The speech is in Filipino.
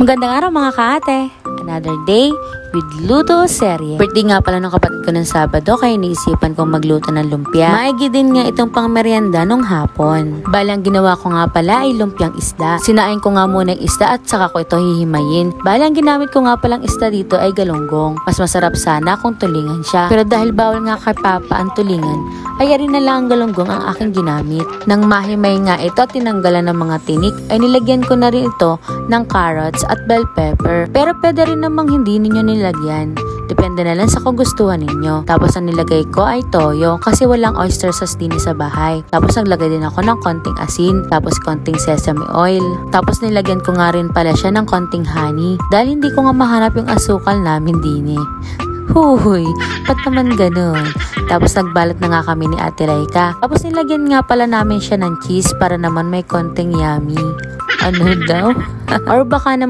Magandang araw mga kaate! Another day with Luto Serye. Birthday nga pala ng kapatid ko ng Sabado kaya iniisipan kong magluto ng lumpia. Maigi din nga itong pang merienda nung hapon. Bali ang ginawa ko nga pala ay lumpiang isda. Sinain ko nga muna yung isda at saka ko ito hihimayin. Bali ang ginamit ko nga palang isda dito ay galunggong. Mas masarap sana kung tulingan siya. Pero dahil bawal nga kay Papa ang tulingan, ay rin na lang ang galunggong ang aking ginamit. Nang mahimay nga ito at tinanggalan ng mga tinik, ay nilagyan ko na rin ito ng carrots at bell pepper. Pero pwede rin namang hindi ninyo nilagyan. Depende na lang sa kagustuhan ninyo. Tapos ang nilagay ko ay toyo kasi walang oyster sauce din sa bahay. Tapos naglagay din ako ng konting asin, tapos konting sesame oil. Tapos nilagyan ko nga rin pala siya ng konting honey dahil hindi ko nga mahanap yung asukal namin din eh. Huy, ba't naman ganun? Tapos nagbalat na nga kami ni Ate Laika. Tapos nilagyan nga pala namin siya ng cheese para naman may konting yummy. Ano daw? Or baka naman